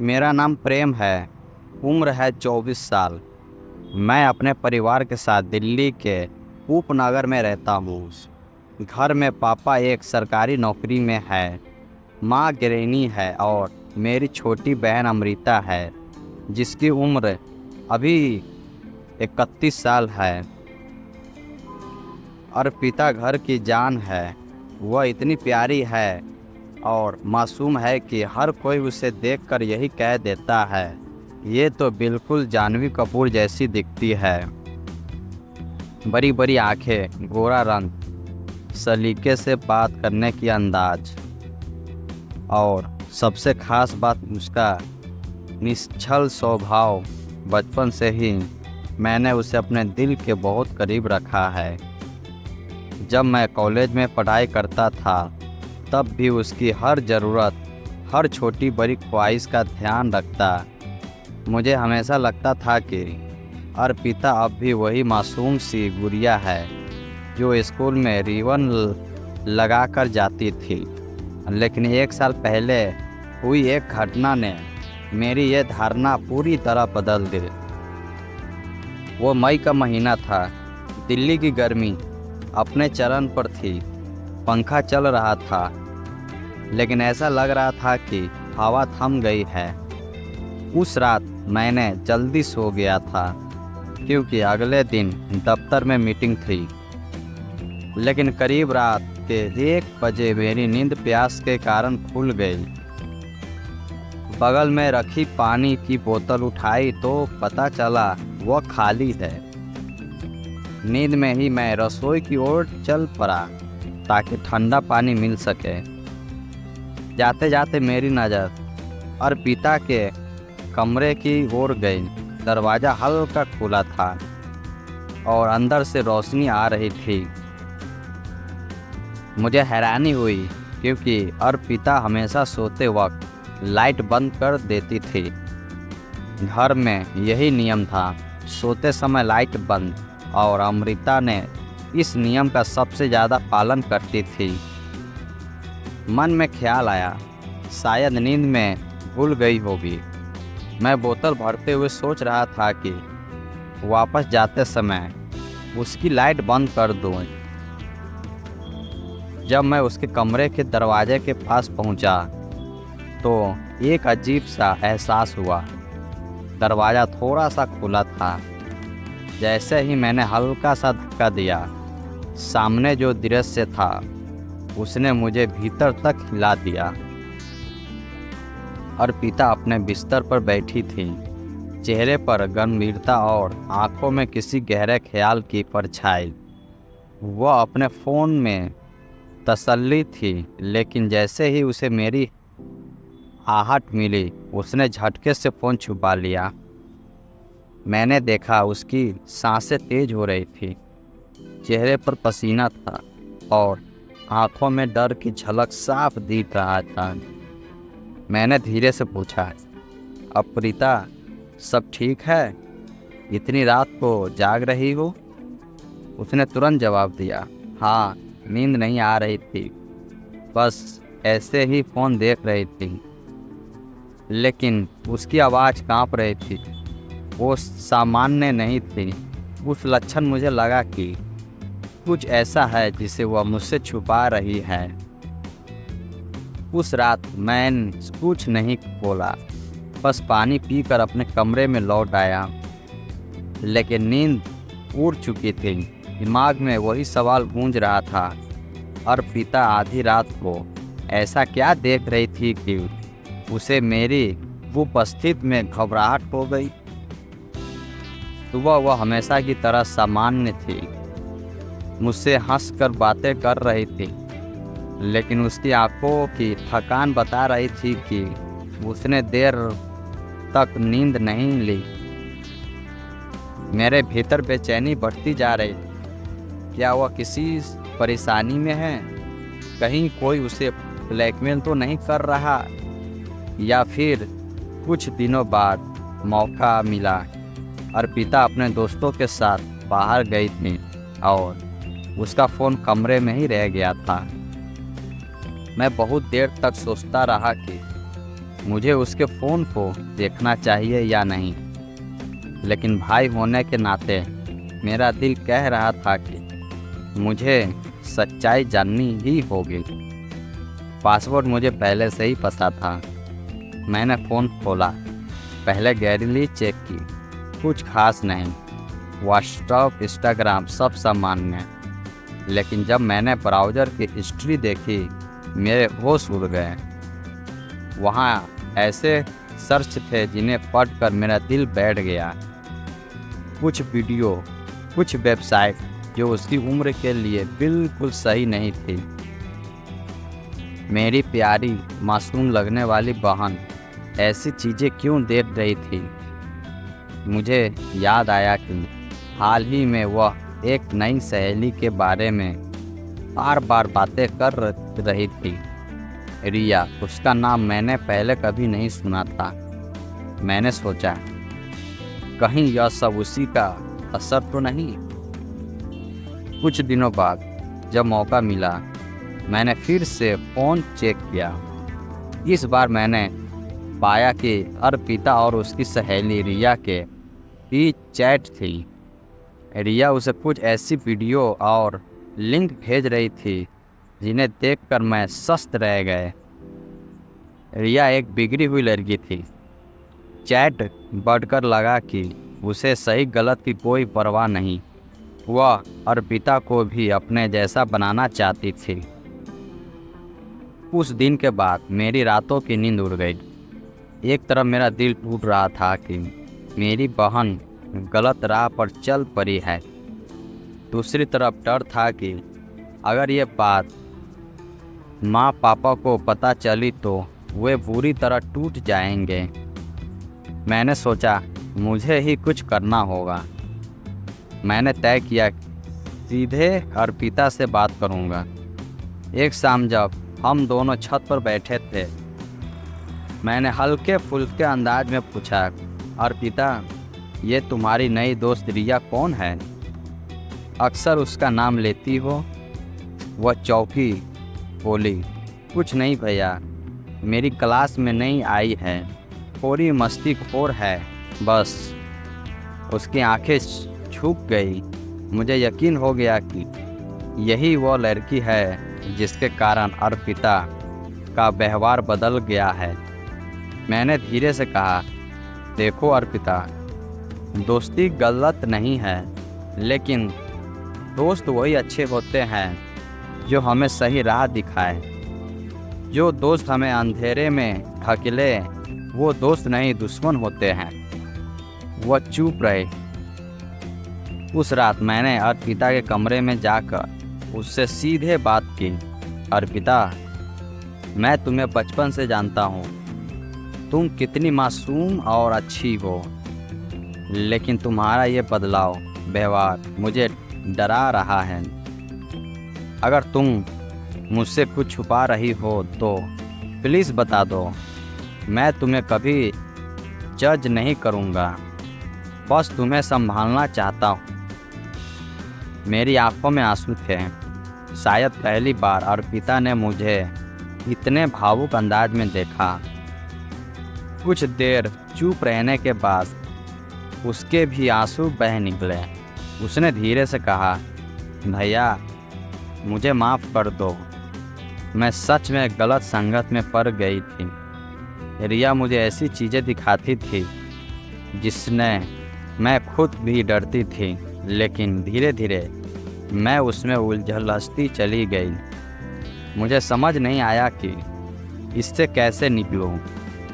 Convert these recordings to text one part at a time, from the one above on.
मेरा नाम प्रेम है। उम्र है 24 साल। मैं अपने परिवार के साथ दिल्ली के उपनगर में रहता हूँ। घर में पापा एक सरकारी नौकरी में है, माँ गृहिणी है और मेरी छोटी बहन अमृता है जिसकी उम्र अभी 31 साल है। और पिता घर की जान है। वह इतनी प्यारी है और मासूम है कि हर कोई उसे देखकर यही कह देता है, ये तो बिल्कुल जानवी कपूर जैसी दिखती है। बड़ी बड़ी आंखें, गोरा रंग, सलीके से बात करने की अंदाज और सबसे खास बात उसका निश्चल स्वभाव। बचपन से ही मैंने उसे अपने दिल के बहुत करीब रखा है। जब मैं कॉलेज में पढ़ाई करता था तब भी उसकी हर ज़रूरत, हर छोटी बड़ी ख्वाहिश का ध्यान रखता। मुझे हमेशा लगता था कि अर्पिता अब भी वही मासूम सी गुड़िया है जो स्कूल में रिबन लगा कर जाती थी। लेकिन 1 साल पहले हुई एक घटना ने मेरी ये धारणा पूरी तरह बदल दी। वो मई का महीना था। दिल्ली की गर्मी अपने चरम पर थी। पंखा चल रहा था लेकिन ऐसा लग रहा था कि हवा थम गई है। उस रात मैंने जल्दी सो गया था क्योंकि अगले दिन दफ्तर में मीटिंग थी। लेकिन करीब रात के 1 बजे मेरी नींद प्यास के कारण खुल गई। बगल में रखी पानी की बोतल उठाई तो पता चला वह खाली है। नींद में ही मैं रसोई की ओर चल पड़ा ताकि ठंडा पानी मिल सके। जाते जाते मेरी नज़र अर्पिता के कमरे की ओर गई। दरवाज़ा हल्का खुला था और अंदर से रोशनी आ रही थी। मुझे हैरानी हुई क्योंकि अर्पिता हमेशा सोते वक्त लाइट बंद कर देती थी। घर में यही नियम था, सोते समय लाइट बंद, और अमृता ने इस नियम का सबसे ज़्यादा पालन करती थी। मन में ख्याल आया, शायद नींद में भूल गई होगी। मैं बोतल भरते हुए सोच रहा था कि वापस जाते समय उसकी लाइट बंद कर दूं। जब मैं उसके कमरे के दरवाजे के पास पहुंचा तो एक अजीब सा एहसास हुआ। दरवाज़ा थोड़ा सा खुला था। जैसे ही मैंने हल्का सा धक्का दिया, सामने जो दृश्य था उसने मुझे भीतर तक हिला दिया। अर्पिता अपने बिस्तर पर बैठी थी, चेहरे पर गंभीरता और आंखों में किसी गहरे ख्याल की परछाई। वह अपने फ़ोन में तसल्ली थी, लेकिन जैसे ही उसे मेरी आहट मिली उसने झटके से फ़ोन छुपा लिया। मैंने देखा उसकी सांसें तेज हो रही थी, चेहरे पर पसीना था और आंखों में डर की झलक साफ दिख रहा था। मैंने धीरे से पूछा, अर्पिता सब ठीक है? इतनी रात को जाग रही हो? उसने तुरंत जवाब दिया, हाँ, नींद नहीं आ रही थी, बस ऐसे ही फ़ोन देख रही थी। लेकिन उसकी आवाज़ कांप रही थी, वो सामान्य नहीं थी। उस लक्षण मुझे लगा कि कुछ ऐसा है जिसे वह मुझसे छुपा रही है। उस रात मैं कुछ नहीं बोला, बस पानी पीकर अपने कमरे में लौट आया। लेकिन नींद उड़ चुकी थी। दिमाग में वही सवाल गूंज रहा था, अर्पिता आधी रात को ऐसा क्या देख रही थी कि उसे मेरी उपस्थिति में घबराहट हो गई। सुबह वह हमेशा की तरह सामान्य थी, मुझसे हंसकर बातें कर रही थी, लेकिन उसकी आंखों की थकान बता रही थी कि उसने देर तक नींद नहीं ली। मेरे भीतर बेचैनी बढ़ती जा रही थी। क्या वह किसी परेशानी में है? कहीं कोई उसे ब्लैकमेल तो नहीं कर रहा? या फिर कुछ दिनों बाद मौका मिला, अर्पिता अपने दोस्तों के साथ बाहर गई थी और उसका फ़ोन कमरे में ही रह गया था। मैं बहुत देर तक सोचता रहा कि मुझे उसके फ़ोन को देखना चाहिए या नहीं, लेकिन भाई होने के नाते मेरा दिल कह रहा था कि मुझे सच्चाई जाननी ही होगी। पासवर्ड मुझे पहले से ही पता था। मैंने फ़ोन खोला, पहले गैलरी चेक की, कुछ खास नहीं, व्हाट्सएप इंस्टाग्राम सब सामान्य। लेकिन जब मैंने ब्राउज़र की हिस्ट्री देखी, मेरे होश उड़ गए। वहाँ ऐसे सर्च थे जिन्हें पढ़कर मेरा दिल बैठ गया। कुछ वीडियो, कुछ वेबसाइट जो उसकी उम्र के लिए बिल्कुल सही नहीं थी। मेरी प्यारी मासूम लगने वाली बहन ऐसी चीज़ें क्यों देख रही थी? मुझे याद आया कि हाल ही में वह एक नई सहेली के बारे में बार बार बातें कर रही थी। रिया, उसका नाम मैंने पहले कभी नहीं सुना था। मैंने सोचा, कहीं यह सब उसी का असर तो नहीं। कुछ दिनों बाद जब मौका मिला, मैंने फिर से फ़ोन चेक किया। इस बार मैंने पाया कि अर्पिता और उसकी सहेली रिया के बीच चैट थी। रिया उसे कुछ ऐसी वीडियो और लिंक भेज रही थी जिन्हें देखकर मैं सस्त रह गए। रिया एक बिगड़ी हुई लड़की थी। चैट बढ़कर लगा कि उसे सही गलत की कोई परवाह नहीं। वह अर्पिता को भी अपने जैसा बनाना चाहती थी। उस दिन के बाद मेरी रातों की नींद उड़ गई। एक तरफ मेरा दिल टूट रहा था कि मेरी बहन गलत राह पर चल पड़ी है। दूसरी तरफ डर था कि अगर ये बात माँ पापा को पता चली तो वे बुरी तरह टूट जाएंगे। मैंने सोचा, मुझे ही कुछ करना होगा। मैंने तय किया सीधे अर्पिता से बात करूंगा। एक शाम जब हम दोनों छत पर बैठे थे, मैंने हल्के फुल्के अंदाज में पूछा, अर्पिता, ये तुम्हारी नई दोस्त रिया कौन है? अक्सर उसका नाम लेती हो। वह चौंकी, बोली, कुछ नहीं भैया, मेरी क्लास में नई आई है, थोड़ी मस्तीखोर है बस। उसकी आंखें झुक गई। मुझे यकीन हो गया कि यही वो लड़की है जिसके कारण अर्पिता का व्यवहार बदल गया है। मैंने धीरे से कहा, देखो अर्पिता, दोस्ती गलत नहीं है, लेकिन दोस्त वही अच्छे होते हैं जो हमें सही राह दिखाए। जो दोस्त हमें अंधेरे में ढकेले, वो दोस्त नहीं दुश्मन होते हैं। वह चुप रहे। उस रात मैंने अर्पिता के कमरे में जाकर उससे सीधे बात की। अर्पिता, मैं तुम्हें बचपन से जानता हूँ। तुम कितनी मासूम और अच्छी हो, लेकिन तुम्हारा ये बदलाव व्यवहार मुझे डरा रहा है। अगर तुम मुझसे कुछ छुपा रही हो तो प्लीज़ बता दो। मैं तुम्हें कभी जज नहीं करूँगा, बस तुम्हें संभालना चाहता हूँ। मेरी आंखों में आंसू थे। शायद पहली बार अर्पिता ने मुझे इतने भावुक अंदाज में देखा। कुछ देर चुप रहने के बाद उसके भी आंसू बह निकले। उसने धीरे से कहा, भैया, मुझे माफ़ कर दो। मैं सच में गलत संगत में पड़ गई थी। रिया मुझे ऐसी चीज़ें दिखाती थी जिसने मैं खुद भी डरती थी, लेकिन धीरे धीरे मैं उसमें उलझती चली गई। मुझे समझ नहीं आया कि इससे कैसे निकलूं।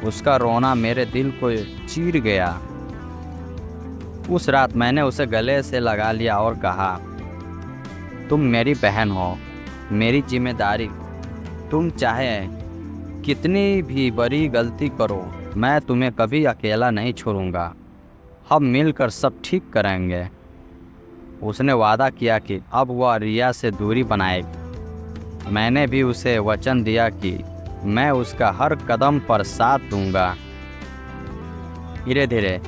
उसका रोना मेरे दिल को चीर गया। उस रात मैंने उसे गले से लगा लिया और कहा, तुम मेरी बहन हो, मेरी जिम्मेदारी। तुम चाहे कितनी भी बड़ी गलती करो, मैं तुम्हें कभी अकेला नहीं छोड़ूंगा। हम मिलकर सब ठीक करेंगे। उसने वादा किया कि अब वह रिया से दूरी बनाएगी। मैंने भी उसे वचन दिया कि मैं उसका हर कदम पर साथ दूंगा। धीरे धीरे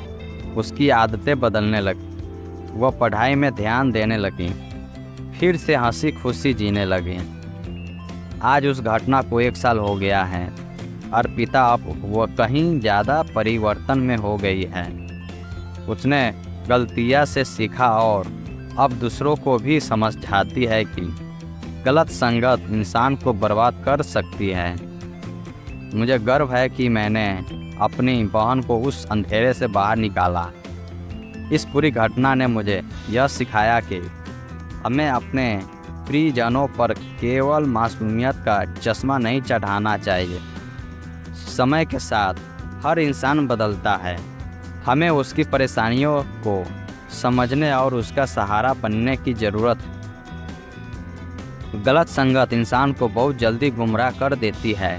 उसकी आदतें बदलने लगी। वह पढ़ाई में ध्यान देने लगी, फिर से हंसी खुशी जीने लगी। आज उस घटना को 1 साल हो गया है। अर्पिता अब वो कहीं ज़्यादा परिवर्तन में हो गई है। उसने गलतियां से सीखा और अब दूसरों को भी समझाती है कि गलत संगत इंसान को बर्बाद कर सकती है। मुझे गर्व है कि मैंने अपनी बहन को उस अंधेरे से बाहर निकाला। इस पूरी घटना ने मुझे यह सिखाया कि हमें अपने प्रियजनों पर केवल मासूमियत का चश्मा नहीं चढ़ाना चाहिए। समय के साथ हर इंसान बदलता है। हमें उसकी परेशानियों को समझने और उसका सहारा बनने की ज़रूरत है। गलत संगत इंसान को बहुत जल्दी गुमराह कर देती है,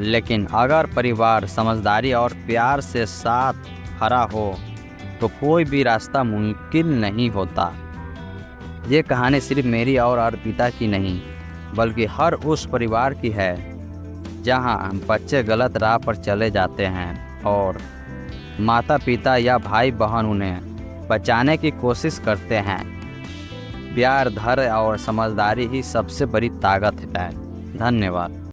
लेकिन अगर परिवार समझदारी और प्यार से साथ खड़ा हो तो कोई भी रास्ता मुमकिन नहीं होता। ये कहानी सिर्फ मेरी और अर्पिता की नहीं, बल्कि हर उस परिवार की है जहाँ बच्चे गलत राह पर चले जाते हैं और माता पिता या भाई बहन उन्हें बचाने की कोशिश करते हैं। प्यार, धैर्य और समझदारी ही सबसे बड़ी ताकत है। धन्यवाद।